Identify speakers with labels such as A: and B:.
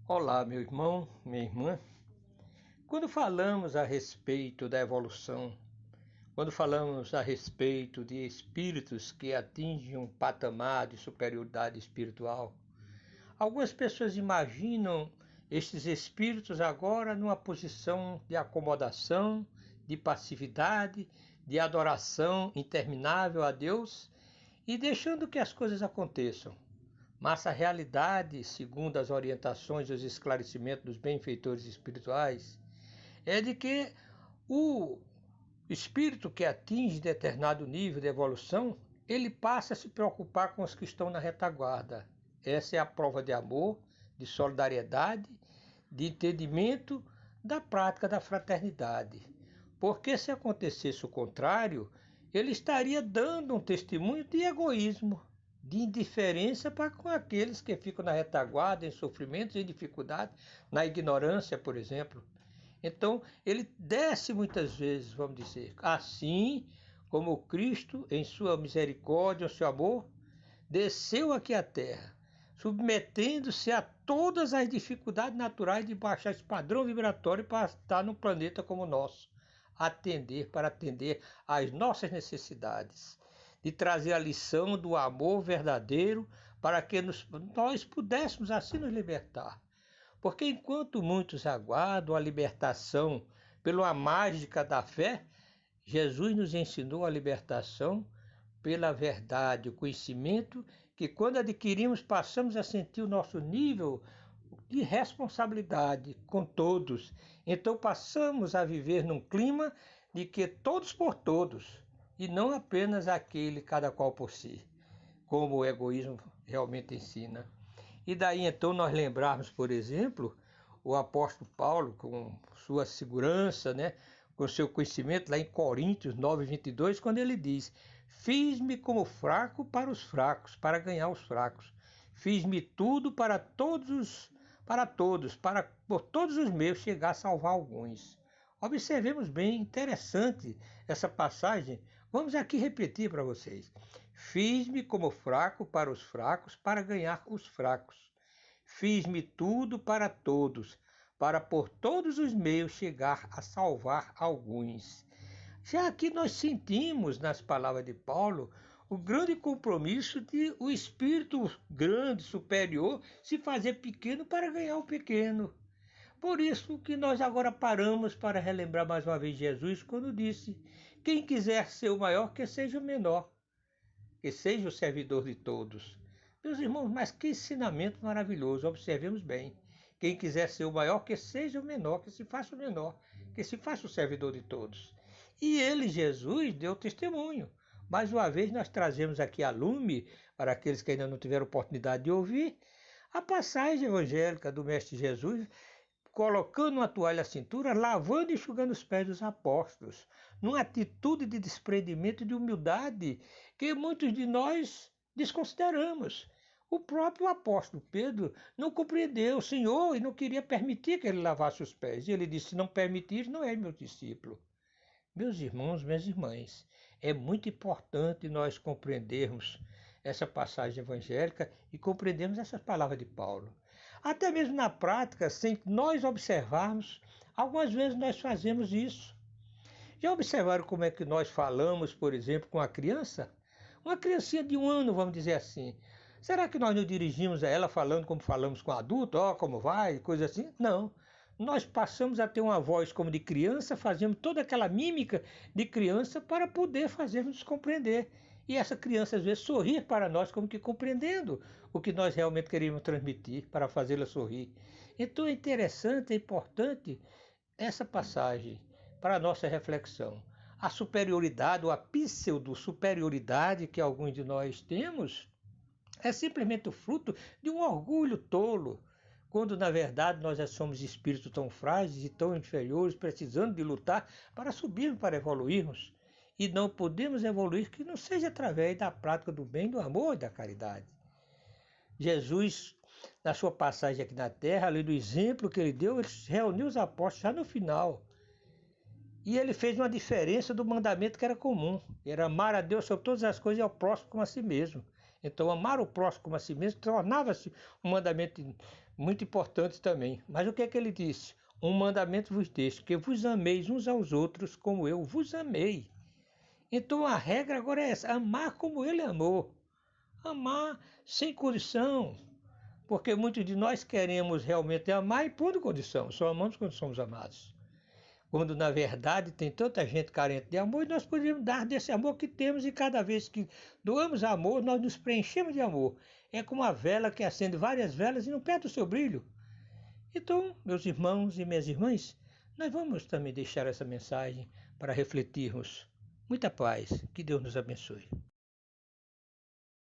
A: Olá, meu irmão, minha irmã. Quando falamos a respeito da evolução, quando falamos a respeito de espíritos que atingem um patamar de superioridade espiritual, algumas pessoas imaginam estes espíritos agora numa posição de acomodação, de passividade, de adoração interminável a Deus e deixando que as coisas aconteçam. Mas a realidade, segundo as orientações e os esclarecimentos dos benfeitores espirituais, é de que o espírito que atinge determinado nível de evolução, ele passa a se preocupar com os que estão na retaguarda. Essa é a prova de amor, de solidariedade, de entendimento da prática da fraternidade. Porque se acontecesse o contrário, ele estaria dando um testemunho de egoísmo, de indiferença para com aqueles que ficam na retaguarda, em sofrimentos e dificuldades, na ignorância, por exemplo. Então, ele desce muitas vezes, vamos dizer, assim como Cristo, em sua misericórdia, o seu amor, desceu aqui à terra, submetendo-se a todas as dificuldades naturais de baixar esse padrão vibratório para estar num planeta como o nosso, para atender às nossas necessidades, de trazer a lição do amor verdadeiro para que nós pudéssemos assim nos libertar. Porque enquanto muitos aguardam a libertação pela mágica da fé, Jesus nos ensinou a libertação pela verdade, o conhecimento, que quando adquirimos passamos a sentir o nosso nível de responsabilidade com todos. Então passamos a viver num clima de que todos por todos, e não apenas aquele cada qual por si, como o egoísmo realmente ensina. E daí então nós lembrarmos, por exemplo, o apóstolo Paulo com sua segurança, com seu conhecimento lá em Coríntios 9:22, quando ele diz: fiz-me como fraco para os fracos, para ganhar os fracos. Fiz-me tudo para todos, por todos os meios chegar a salvar alguns. Observemos bem, interessante essa passagem. Vamos aqui repetir para vocês. Fiz-me como fraco para os fracos, para ganhar os fracos. Fiz-me tudo para todos, para por todos os meios chegar a salvar alguns. Já aqui nós sentimos nas palavras de Paulo o grande compromisso de o espírito grande, superior, se fazer pequeno para ganhar o pequeno. Por isso que nós agora paramos para relembrar mais uma vez Jesus quando disse: quem quiser ser o maior, que seja o menor, que seja o servidor de todos. Meus irmãos, mas que ensinamento maravilhoso, observemos bem. Quem quiser ser o maior, que seja o menor, que se faça o menor, que se faça o servidor de todos. E ele, Jesus, deu testemunho. Mais uma vez nós trazemos aqui a lume, para aqueles que ainda não tiveram oportunidade de ouvir, a passagem evangélica do Mestre Jesus, colocando uma toalha à cintura, lavando e enxugando os pés dos apóstolos, numa atitude de desprendimento e de humildade que muitos de nós desconsideramos. O próprio apóstolo Pedro não compreendeu o Senhor e não queria permitir que ele lavasse os pés. E ele disse: se não permitir, não é meu discípulo. Meus irmãos, minhas irmãs, é muito importante nós compreendermos essa passagem evangélica e compreendermos essas palavras de Paulo. Até mesmo na prática, sem nós observarmos, algumas vezes nós fazemos isso. Já observaram como é que nós falamos, por exemplo, com a criança? Uma criancinha de 1 ano, vamos dizer assim. Será que nós nos dirigimos a ela falando como falamos com adulto? Ó, como vai? Coisa assim? Não. Nós passamos a ter uma voz como de criança, fazemos toda aquela mímica de criança para poder fazermos compreender. E essa criança às vezes sorrir para nós como que compreendendo o que nós realmente queremos transmitir para fazê-la sorrir. Então é interessante, é importante essa passagem para a nossa reflexão. A superioridade ou a pseudo-superioridade que alguns de nós temos é simplesmente o fruto de um orgulho tolo, quando na verdade nós já somos espíritos tão frágeis e tão inferiores, precisando de lutar para subirmos, para evoluirmos. E não podemos evoluir que não seja através da prática do bem, do amor e da caridade. Jesus, na sua passagem aqui na terra, além do exemplo que ele deu, ele reuniu os apóstolos já no final. E ele fez uma diferença do mandamento que era comum. Era amar a Deus sobre todas as coisas e ao próximo como a si mesmo. Então, amar o próximo como a si mesmo tornava-se um mandamento muito importante também. Mas o que é que ele disse? Um mandamento vos deixo, que vos ameis uns aos outros como eu vos amei. Então a regra agora é essa, amar como ele amou. Amar sem condição. Porque muitos de nós queremos realmente amar e pondo condição. Só amamos quando somos amados. Quando na verdade tem tanta gente carente de amor, e nós podemos dar desse amor que temos, e cada vez que doamos amor, nós nos preenchemos de amor. É como a vela que acende várias velas e não perde o seu brilho. Então, meus irmãos e minhas irmãs, nós vamos também deixar essa mensagem para refletirmos. Muita paz, que Deus nos abençoe.